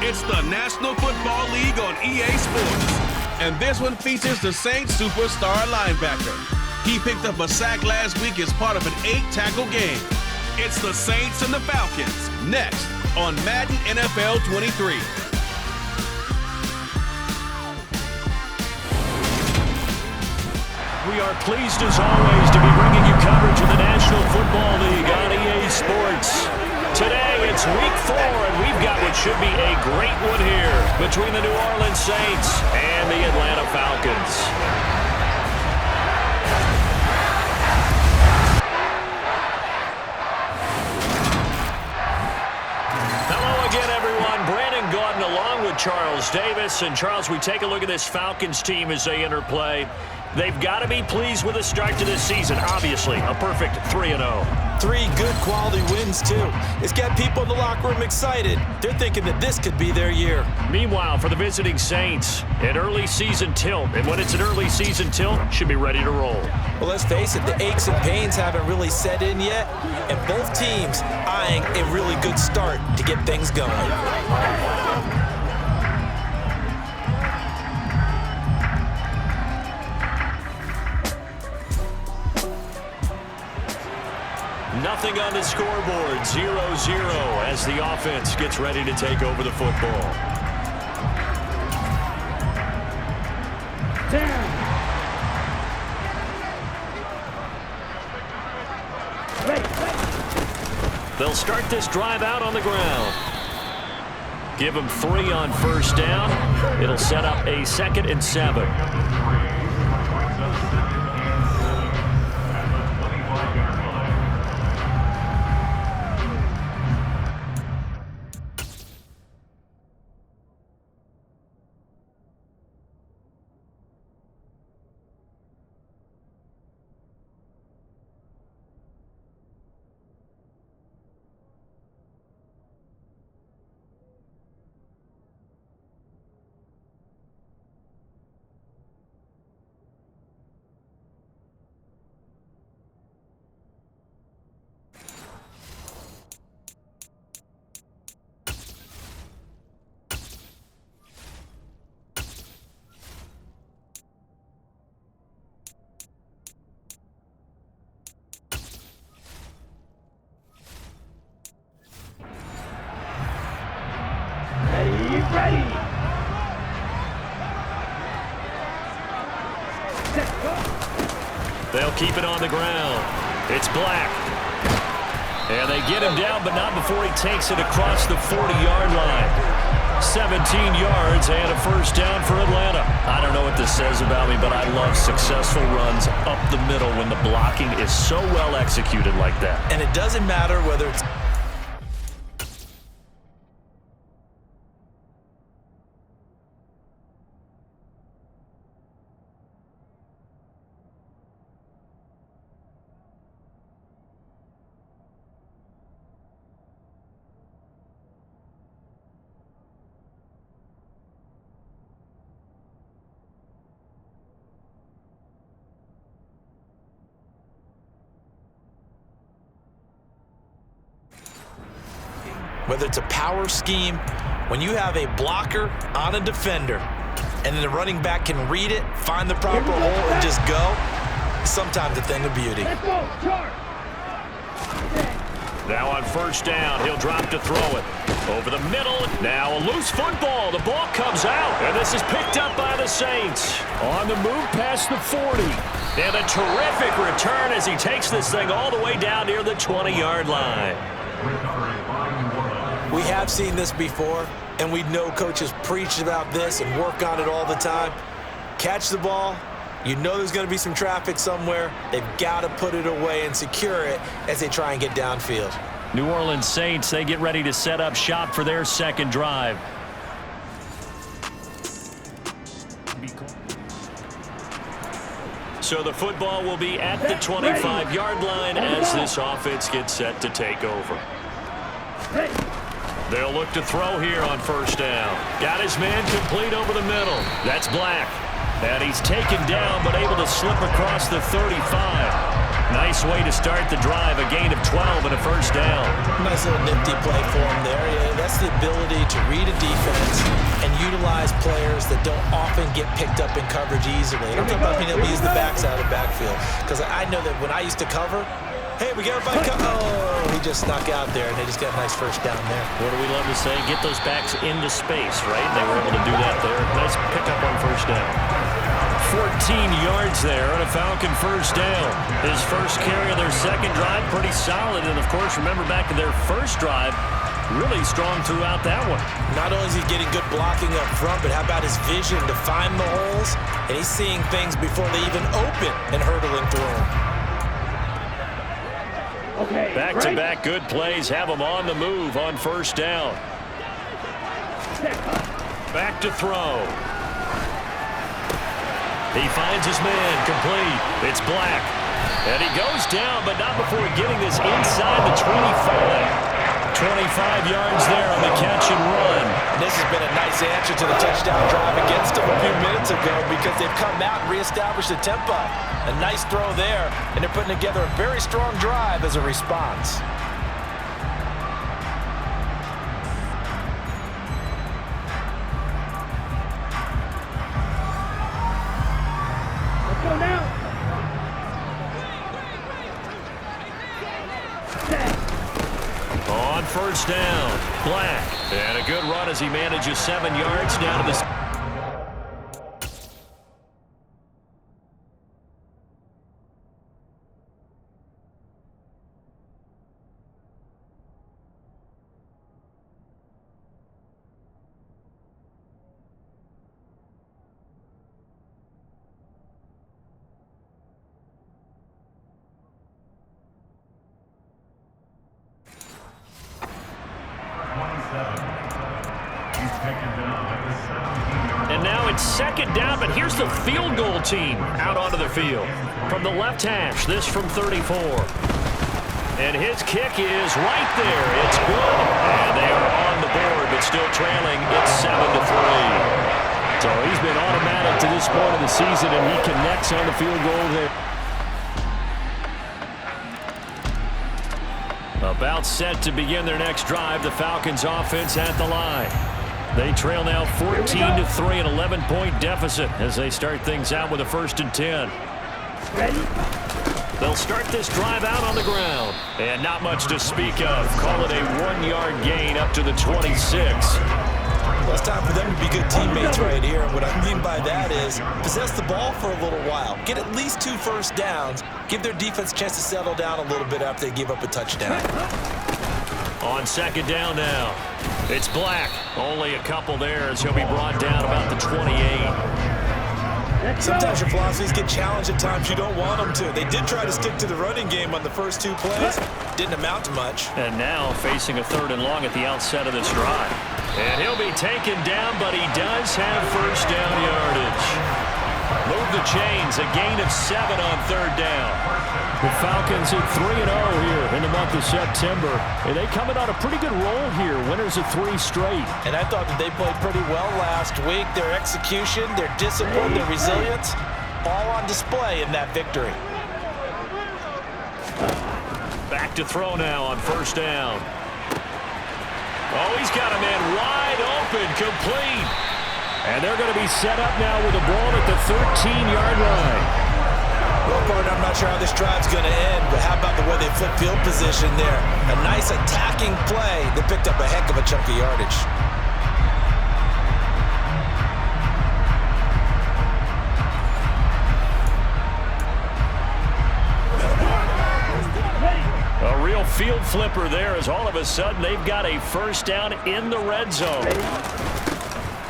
It's the National Football League on EA Sports. And this one features the Saints superstar linebacker. He picked up a sack last week as part of an 8-tackle game. It's the Saints and the Falcons, next on Madden NFL 23. We are pleased as always to be bringing you coverage of the National Football League on EA Sports. Today it's week 4 and we've got what should be a great one here between the New Orleans Saints and the Atlanta Falcons. Hello again, everyone. Brandon Gordon along with Charles Davis. And Charles, we take a look at this Falcons team as they interplay. They've got to be pleased with the start to this season. Obviously, a perfect 3-0. 3 good quality wins, too. It's got people in the locker room excited. They're thinking that this could be their year. Meanwhile, for the visiting Saints, an early season tilt. And when it's an early season tilt, should be ready to roll. Well, let's face it, the aches and pains haven't really set in yet. And both teams eyeing a really good start to get things going. Nothing on the scoreboard, 0-0 as the offense gets ready to take over the football. They'll start this drive out on the ground. Give them 3 on first down. It'll set up a 2nd and 7. Ready. They'll keep it on the ground. It's Black. And they get him down, but not before he takes it across the 40-yard line. 17 yards and a first down for Atlanta. I don't know what this says about me, but I love successful runs up the middle when the blocking is so well executed like that. And it doesn't matter whether it's whether it's a power scheme, when you have a blocker on a defender, and then the running back can read it, find the proper hole, and just go, sometimes a thing of beauty. Now on first down, he'll drop to throw it. Over the middle, now a loose football. The ball comes out, and this is picked up by the Saints. On the move past the 40. And a terrific return as he takes this thing all the way down near the 20-yard line. We have seen this before, and we know coaches preach about this and work on it all the time. Catch the ball. You know there's going to be some traffic somewhere. They've got to put it away and secure it as they try and get downfield. New Orleans Saints, they get ready to set up shop for their second drive. So the football will be at the 25-yard line as this offense gets set to take over. They'll look to throw here on first down. Got his man complete over the middle. That's Black. And he's taken down but able to slip across the 35. Nice Nice way to start the drive. A gain of 12 and a first down. Nice little nifty play for him there. Yeah, that's the ability to read a defense and utilize players that don't often get picked up in coverage easily. I'm talking about being able to use the backside of the backfield. Because I know that when I used to cover, hey, we got everybody cover. Oh, he just snuck out there, and they just got a nice first down there. What do we love to say? Get those backs into space, right? They were able to do that there. Nice pickup on first down. 14 yards there on a Falcon first down. His first carry of their second drive, pretty solid. And, of course, remember back to their first drive, really strong throughout that one. Not only is he getting good blocking up front, but how about his vision to find the holes? And he's seeing things before they even open and hurdling through them. Okay, back-to-back good plays have him on the move on first down. Back to throw. He finds his man, complete. It's Black. And he goes down, but not before getting this inside the 25. 25 yards there on the catch and run. And this has been a nice answer to the touchdown drive against them a few minutes ago because they've come out and reestablished the tempo. A nice throw there, and they're putting together a very strong drive as a response. On first down, Black. And a good run as he manages 7 yards down to the... And now it's second down, but here's the field goal team out onto the field. From the left hash, this from 34. And his kick is right there. It's good. And they are on the board, but still trailing. It's 7-3. So he's been automatic to this point of the season, and he connects on the field goal there. About set to begin their next drive. The Falcons offense at the line. They trail now 14-3, an 11-point deficit as they start things out with a 1st and 10. They'll start this drive out on the ground. And not much to speak of. Call it a 1-yard gain up to the 26. Well, it's time for them to be good teammates right here. And what I mean by that is possess the ball for a little while. Get at least 2 first downs. Give their defense a chance to settle down a little bit after they give up a touchdown. On second down now, it's Black. Only a couple there as he'll be brought down about the 28. Sometimes your philosophies get challenged at times you don't want them to. They did try to stick to the running game on the first 2 plays. Didn't amount to much. And now facing a 3rd and long at the outset of this drive. And he'll be taken down, but he does have first down yardage. Move the chains, a gain of 7 on 3rd down. The Falcons at 3-0 here in the month of September. And they coming on a pretty good roll here, winners of 3 straight. And I thought that they played pretty well last week. Their execution, their discipline, their resilience, all on display in that victory. Back to throw now on first down. Oh, he's got a man wide open, complete. And they're going to be set up now with the ball at the 13-yard line. Well, partner, I'm not sure how this drive's going to end, but how about the way they flip field position there? A nice attacking play that picked up a heck of a chunk of yardage. A real field flipper there as all of a sudden they've got a first down in the red zone.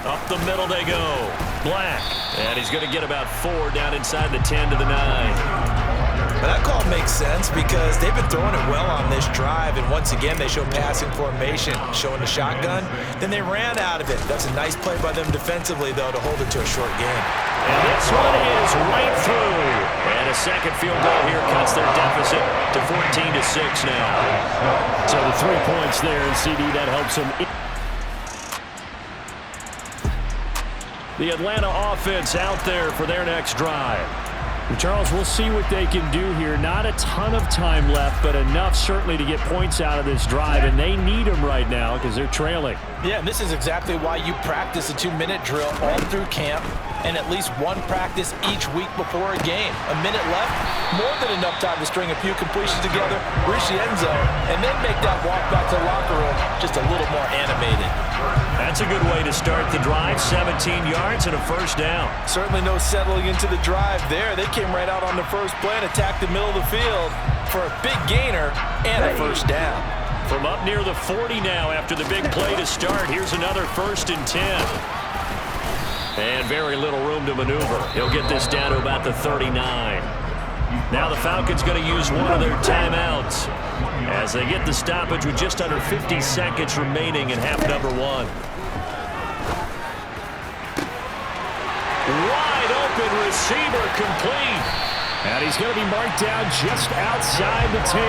Up the middle they go. Black. And he's going to get about 4 down inside the 10 to the 9. But that call makes sense because they've been throwing it well on this drive, and once again they show passing formation, showing the shotgun. Then they ran out of it. That's a nice play by them defensively, though, to hold it to a short game. And this one is right through. And a second field goal here cuts their deficit to 14-6 now. So the 3 points there, and CD, that helps them. The Atlanta offense out there for their next drive. Charles, we'll see what they can do here. Not a ton of time left, but enough certainly to get points out of this drive, and they need them right now because they're trailing. Yeah, and this is exactly why you practice a 2-minute drill all through camp and at least one practice each week before a game. A minute left, more than enough time to string a few completions together, reach the end zone, and then make that walk back to the locker room just a little more animated. That's a good way to start the drive. 17 yards and a first down. Certainly no settling into the drive there. They came right out on the first play and attacked the middle of the field for a big gainer and a first down. From up near the 40 now after the big play to start. Here's another 1st and 10. And very little room to maneuver. He'll get this down to about the 39. Now the Falcons going to use one of their timeouts as they get the stoppage with just under 50 seconds remaining in half number 1. Wide open receiver complete. And he's going to be marked down just outside the 10.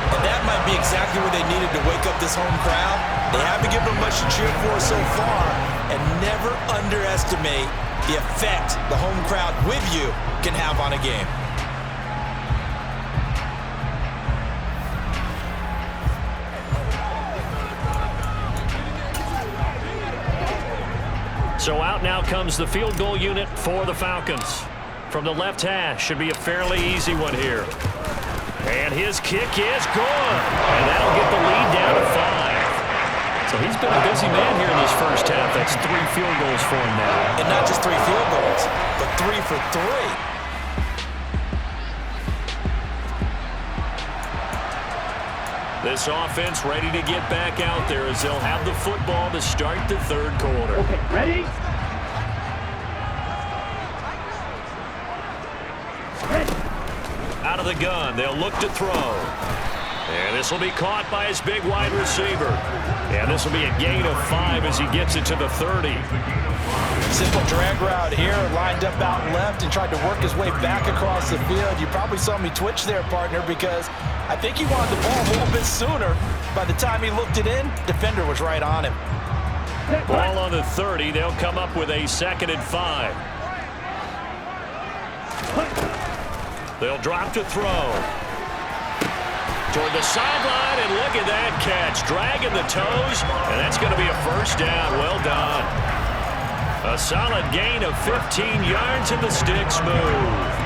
And that might be exactly what they needed to wake up this home crowd. They haven't given them much to cheer for so far, and never underestimate the effect the home crowd with you can have on a game. So out now comes the field goal unit for the Falcons. From the left hash, should be a fairly easy one here. And his kick is good. And that'll get the lead down to 5. So he's been a busy man here in this first half. That's 3 field goals for him now. And not just 3 field goals, but 3 for 3. This offense ready to get back out there as they'll have the football to start the 3rd quarter. Okay, ready? Out of the gun, they'll look to throw. And this will be caught by his big wide receiver. And this will be a gain of 5 as he gets it to the 30. Simple drag route here, lined up out left and tried to work his way back across the field. You probably saw me twitch there, partner, because I think he wanted the ball a little bit sooner. By the time he looked it in, defender was right on him. Ball on the 30. They'll come up with a 2nd and 5. They'll drop to throw. Toward the sideline, and look at that catch. Dragging the toes, and that's going to be a first down. Well done. A solid gain of 15 yards, and the sticks move.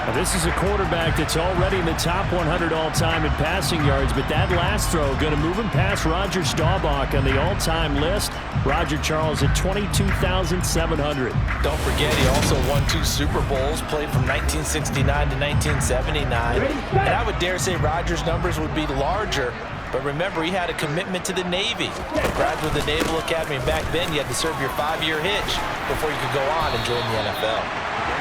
Now, this is a quarterback that's already in the top 100 all-time in passing yards, but that last throw going to move him past Roger Staubach on the all-time list. Roger Charles at 22,700. Don't forget, he also won 2 Super Bowls, played from 1969 to 1979. And I would dare say Roger's numbers would be larger, but remember, he had a commitment to the Navy. A graduate of the Naval Academy, and back then you had to serve your 5-year hitch before you could go on and join the NFL.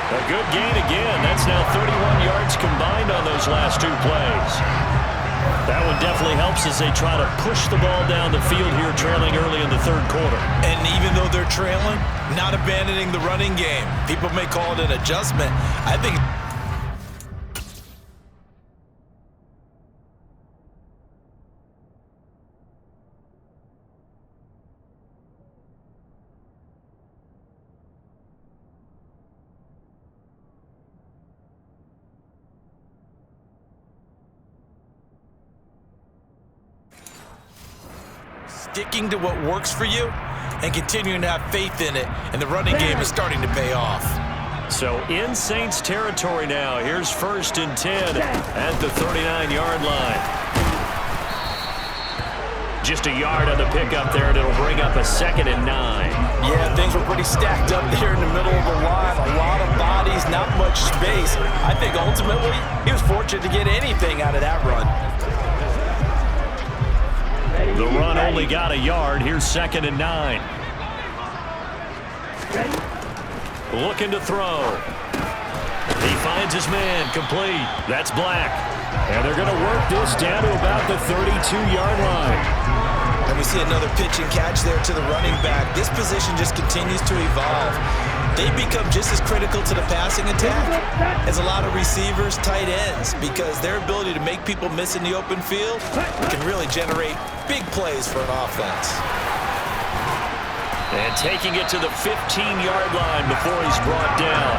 A good gain again. That's now 31 yards combined on those last 2 plays. That one definitely helps as they try to push the ball down the field here, trailing early in the 3rd quarter. And even though they're trailing, not abandoning the running game. People may call it an adjustment. I think sticking to what works for you and continuing to have faith in it, and the running game is starting to pay off. So in Saints territory now. Here's 1st and 10 at the 39-yard line. Just a yard on the pickup there, and it'll bring up a 2nd and 9. Yeah, things were pretty stacked up there in the middle of the line. A lot of bodies, not much space. I think ultimately he was fortunate to get anything out of that run. The run only got a yard. Here's 2nd and 9. Looking to throw. He finds his man, complete. That's Black. And they're going to work this down to about the 32-yard line. And we see another pitch and catch there to the running back. This position just continues to evolve. They become just as critical to the passing attack as a lot of receivers, tight ends, because their ability to make people miss in the open field can really generate big plays for an offense. And taking it to the 15-yard line before he's brought down.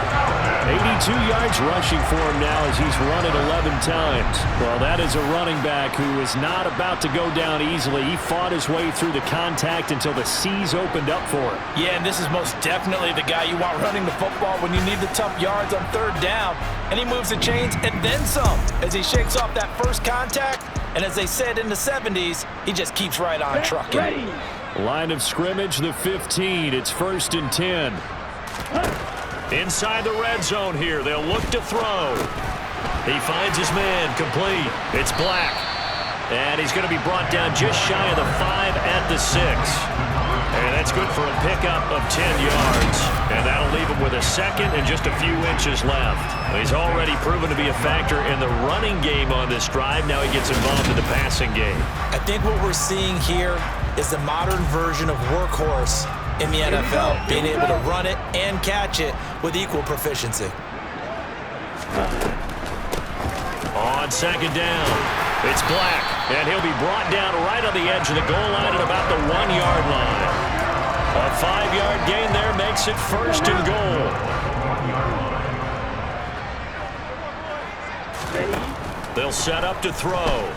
82 yards rushing for him now as he's run it 11 times. Well, that is a running back who is not about to go down easily. He fought his way through the contact until the seas opened up for him. Yeah, and this is most definitely the guy you want running the football when you need the tough yards on third down. And he moves the chains and then some as he shakes off that first contact. And as they said in the 70s, he just keeps right on trucking. Line of scrimmage, the 15. It's 1st and 10. Inside the red zone here. They'll look to throw. He finds his man, complete. It's Black. And he's going to be brought down just shy of the 5 at the 6. And that's good for a pickup of 10 yards. And that'll leave him with a second and just a few inches left. He's already proven to be a factor in the running game on this drive. Now he gets involved in the passing game. I think what we're seeing here is the modern version of workhorse in the NFL, being able to run it and catch it with equal proficiency. On 2nd down, it's Black, and he'll be brought down right on the edge of the goal line at about the 1-yard line. A 5-yard gain there makes it 1st and goal. They'll set up to throw.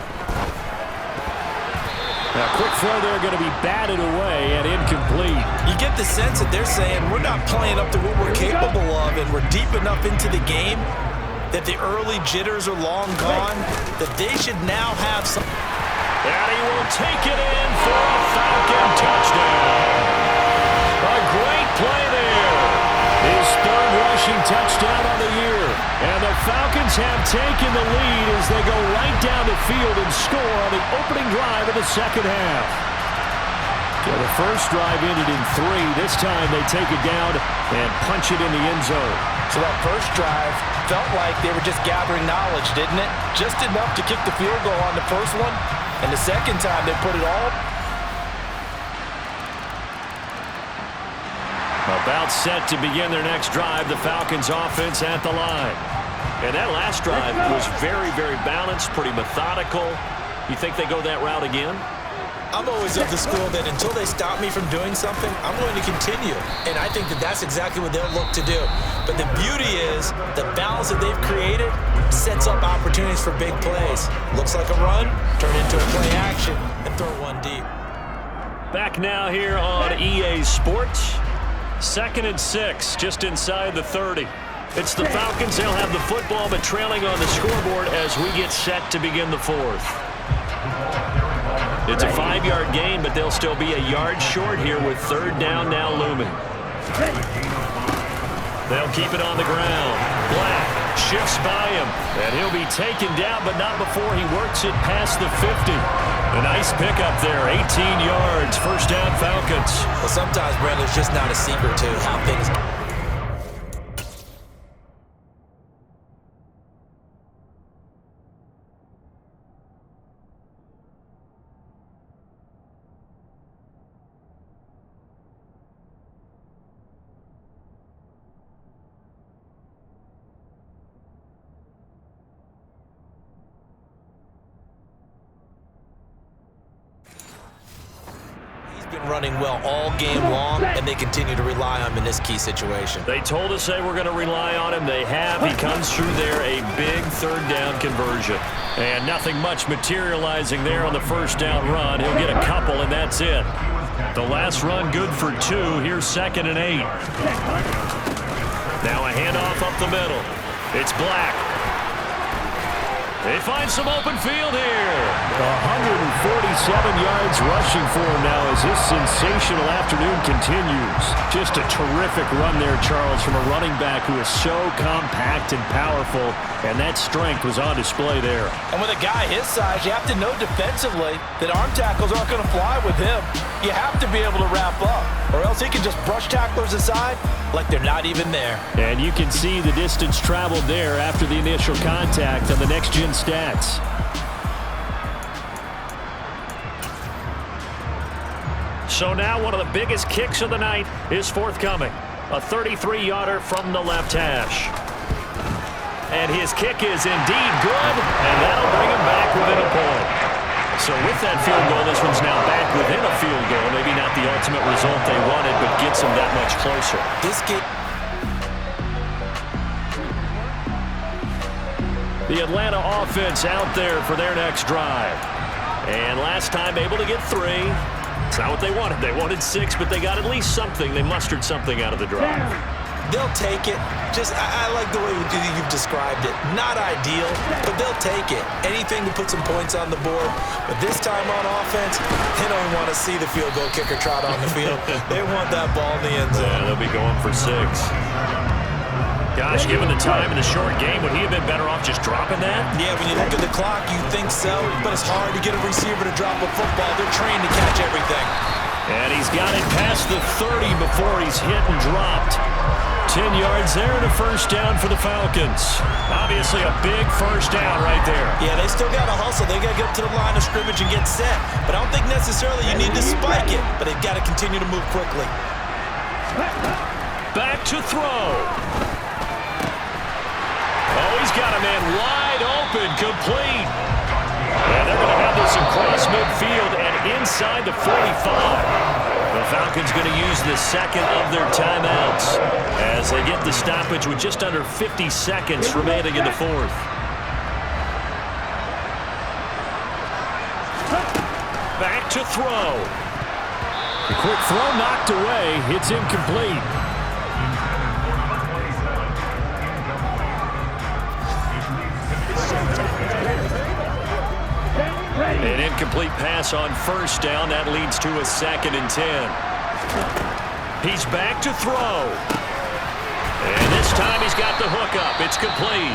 Now, quick throw there going to be batted away and incomplete. You get the sense that they're saying we're not playing up to what we're capable of, and we're deep enough into the game that the early jitters are long gone, that they should now have some. And he will take it in for a Falcon touchdown. A great play there. His 3rd rushing touchdown on the year. And the Falcons have taken the lead as they go right down the field and score on the opening drive of the 2nd half. Yeah, the first drive ended in 3. This time they take it down and punch it in the end zone. So that first drive felt like they were just gathering knowledge, didn't it? Just enough to kick the field goal on the first one. And the second time they put it all. About set to begin their next drive, the Falcons offense at the line. And that last drive was very, very balanced, pretty methodical. You think they go that route again? I'm always of the school that until they stop me from doing something, I'm going to continue. And I think that that's exactly what they'll look to do. But the beauty is the balance that they've created sets up opportunities for big plays. Looks like a run, turn into a play action, and throw one deep. Back now here on EA Sports. 2nd and 6, just inside the 30. It's the Falcons. They'll have the football, but trailing on the scoreboard as we get set to begin the 4th. It's a 5-yard gain, but they'll still be a yard short here with 3rd down now looming. They'll keep it on the ground. Black shifts by him, and he'll be taken down, but not before he works it past the 50. A nice pickup there, 18 yards, 1st down Falcons. Well, sometimes, Brandon, there's just not a secret to how things. Been running well all game long, and they continue to rely on him in this key situation. They told us they were going to rely on him. They have. He comes through there, a big 3rd down conversion. And nothing much materializing there on the 1st down run. He'll get a couple, and that's it. The last run good for 2. Here's 2nd and 8. Now a handoff up the middle. It's Black. They find some open field here. 147 yards rushing for him now as this sensational afternoon continues. Just a terrific run there, Charles, from a running back who is so compact and powerful, and that strength was on display there. And with a guy his size, you have to know defensively that arm tackles aren't going to fly with him. You have to be able to wrap up, or else he can just brush tacklers aside like they're not even there. And you can see the distance traveled there after the initial contact on the next-gen stats. So now one of the biggest kicks of the night is forthcoming. A 33-yarder from the left hash. And his kick is indeed good, and that'll bring him back within a point. So with that field goal, this one's now back within a field goal. Maybe not the ultimate result they wanted, but gets them that much closer. This game. The Atlanta offense out there for their next drive. And last time able to get 3. It's not what they wanted. They wanted 6, but they got at least something. They mustered something out of the drive. They'll take it. I like the way you've described it. Not ideal, but they'll take it. Anything to put some points on the board. But this time on offense, they don't want to see the field goal kicker trot on the field. They want that ball in the end zone. Yeah, they'll be going for 6. Gosh, given the time in the short game, would he have been better off just dropping that? Yeah, when you look at the clock, you think so, but it's hard to get a receiver to drop a football. They're trained to catch everything. And he's got it past the 30 before he's hit and dropped. 10 yards there and a first down for the Falcons. Obviously a big first down right there. Yeah, they still got to hustle. They got to get up to the line of scrimmage and get set. But I don't think necessarily you need to spike it, but they've got to continue to move quickly. Back to throw. Oh, he's got a man wide open, complete. And they're going to have this across midfield and inside the 45. The Falcons going to use the second of their timeouts as they get the stoppage with just under 50 seconds remaining in the 4th. Back to throw. The quick throw knocked away. It's incomplete. An incomplete pass on first down. That leads to a 2nd and 10. He's back to throw. And this time he's got the hook up. It's complete.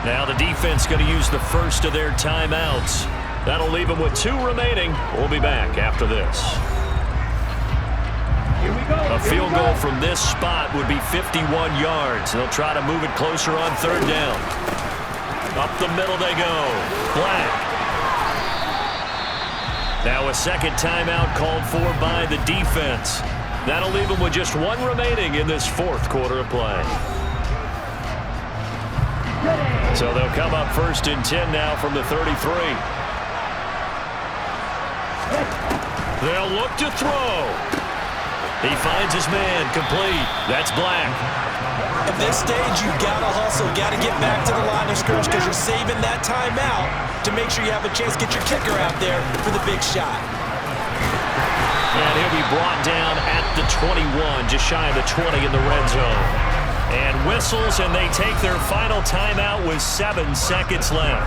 Now the defense going to use the first of their timeouts. That'll leave them with 2 remaining. We'll be back after this. A field goal from this spot would be 51 yards. They'll try to move it closer on 3rd down. Up the middle they go. Black. Now a second timeout called for by the defense. That'll leave them with just 1 remaining in this 4th quarter of play. So they'll come up 1st and 10 now from the 33. They'll look to throw. He finds his man, complete. That's Black. At this stage, you got to hustle, got to get back to the line of scrimmage because you're saving that timeout to make sure you have a chance to get your kicker out there for the big shot. And he'll be brought down at the 21, just shy of the 20 in the red zone. And whistles, and they take their final timeout with 7 seconds left.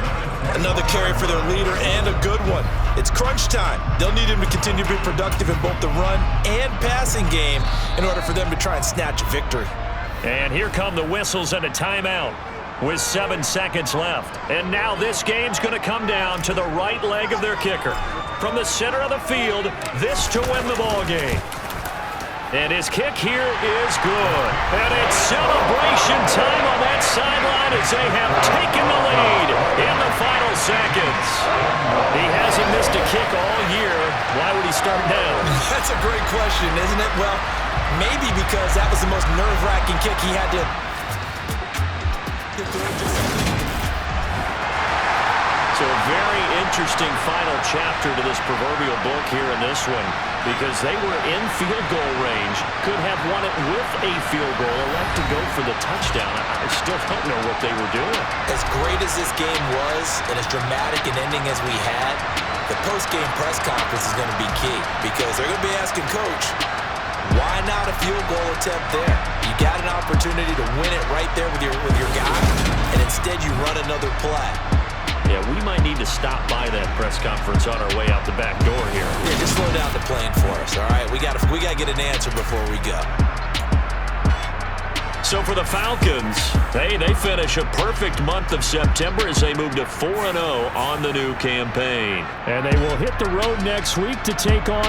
Another carry for their leader and a good one. It's crunch time. They'll need him to continue to be productive in both the run and passing game in order for them to try and snatch a victory. And here come the whistles and a timeout with 7 seconds left. And now this game's going to come down to the right leg of their kicker. From the center of the field, this to win the ball game. And his kick here is good. And it's celebration time on that sideline as they have taken the lead in the final seconds. He hasn't missed a kick all year. Why would he start now? That's a great question, isn't it? Well, maybe because that was the most nerve-wracking kick he had to... So a very interesting final chapter to this proverbial book here in this one, because they were in field goal range, could have won it with a field goal, elect to go for the touchdown. I still don't know what they were doing. As great as this game was, and as dramatic an ending as we had, the post-game press conference is going to be key, because they're going to be asking Coach, why not a field goal attempt there? You got an opportunity to win it right there with your guy, and instead you run another play. Yeah, we might need to stop by that press conference on our way out the back door here. Yeah, just slow down the plane for us, all right? We got to get an answer before we go. So for the Falcons, they finish a perfect month of September as they move to 4-0 on the new campaign. And they will hit the road next week to take on